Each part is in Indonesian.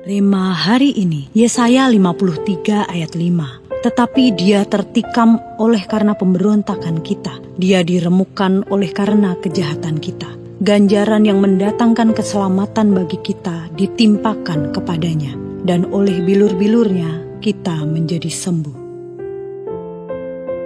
Rema hari ini, Yesaya 53 ayat 5. Tetapi dia tertikam oleh karena pemberontakan kita. Dia diremukkan oleh karena kejahatan kita. Ganjaran yang mendatangkan keselamatan bagi kita ditimpakan kepadanya. Dan oleh bilur-bilurnya kita menjadi sembuh.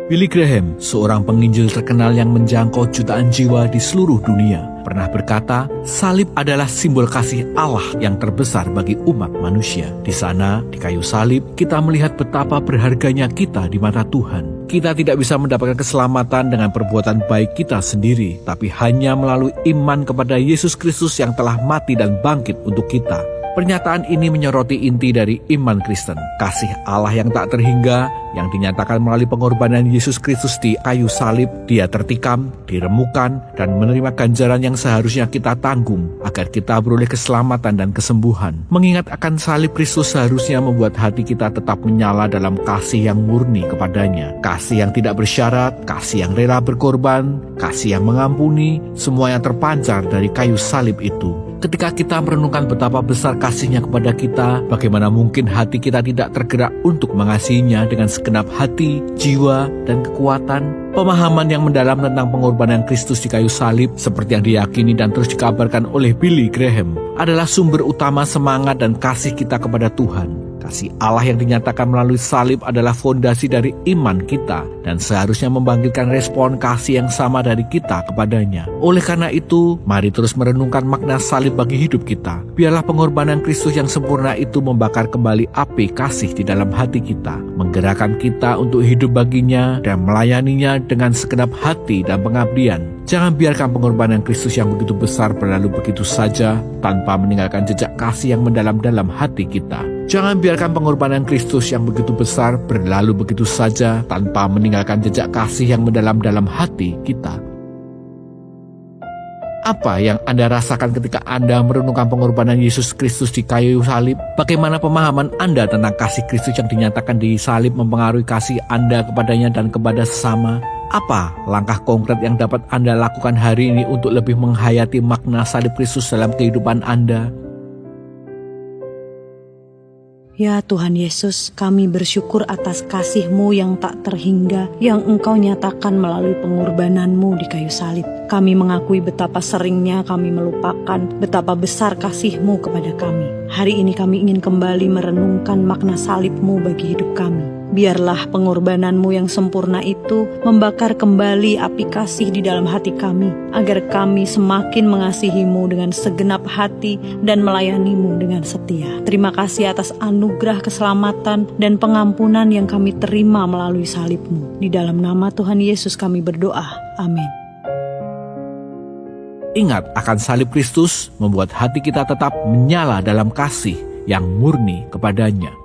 Billy Graham, seorang penginjil terkenal yang menjangkau jutaan jiwa di seluruh dunia, pernah berkata, salib adalah simbol kasih Allah yang terbesar bagi umat manusia. Di sana, di kayu salib, kita melihat betapa berharganya kita di mata Tuhan. Kita tidak bisa mendapatkan keselamatan dengan perbuatan baik kita sendiri, tapi hanya melalui iman kepada Yesus Kristus yang telah mati dan bangkit untuk kita. Pernyataan ini menyoroti inti dari iman Kristen, kasih Allah yang tak terhingga, yang dinyatakan melalui pengorbanan Yesus Kristus di kayu salib. Dia tertikam, diremukkan, dan menerima ganjaran yang seharusnya kita tanggung, agar kita beroleh keselamatan dan kesembuhan. Mengingat akan salib Kristus seharusnya membuat hati kita tetap menyala dalam kasih yang murni kepadanya. Kasih yang tidak bersyarat, kasih yang rela berkorban, kasih yang mengampuni, semua yang terpancar dari kayu salib itu. Ketika kita merenungkan betapa besar kasihnya kepada kita, bagaimana mungkin hati kita tidak tergerak untuk mengasihinya dengan segenap hati, jiwa, dan kekuatan? Pemahaman yang mendalam tentang pengorbanan Kristus di kayu salib, seperti yang diyakini dan terus dikabarkan oleh Billy Graham, adalah sumber utama semangat dan kasih kita kepada Tuhan. Kasih Allah yang dinyatakan melalui salib adalah fondasi dari iman kita dan seharusnya membangkitkan respon kasih yang sama dari kita kepadanya. Oleh karena itu, mari terus merenungkan makna salib bagi hidup kita. Biarlah pengorbanan Kristus yang sempurna itu membakar kembali api kasih di dalam hati kita, menggerakkan kita untuk hidup baginya dan melayaninya dengan segenap hati dan pengabdian. Jangan biarkan pengorbanan Kristus yang begitu besar berlalu begitu saja tanpa meninggalkan jejak kasih yang mendalam dalam hati kita. Jangan biarkan pengorbanan Kristus yang begitu besar berlalu begitu saja tanpa meninggalkan jejak kasih yang mendalam dalam hati kita. Apa yang Anda rasakan ketika Anda merenungkan pengorbanan Yesus Kristus di kayu salib? Bagaimana pemahaman Anda tentang kasih Kristus yang dinyatakan di salib mempengaruhi kasih Anda kepadanya dan kepada sesama? Apa langkah konkret yang dapat Anda lakukan hari ini untuk lebih menghayati makna salib Kristus dalam kehidupan Anda? Ya Tuhan Yesus, kami bersyukur atas kasih-Mu yang tak terhingga, yang Engkau nyatakan melalui pengorbanan-Mu di kayu salib. Kami mengakui betapa seringnya kami melupakan betapa besar kasih-Mu kepada kami. Hari ini kami ingin kembali merenungkan makna salib-Mu bagi hidup kami. Biarlah pengorbanan-Mu yang sempurna itu membakar kembali api kasih di dalam hati kami, agar kami semakin mengasihi-Mu dengan segenap hati dan melayani-Mu dengan setia. Terima kasih atas anugerah keselamatan dan pengampunan yang kami terima melalui salib-Mu. Di dalam nama Tuhan Yesus kami berdoa. Amin. Ingat akan salib Kristus membuat hati kita tetap menyala dalam kasih yang murni kepadanya.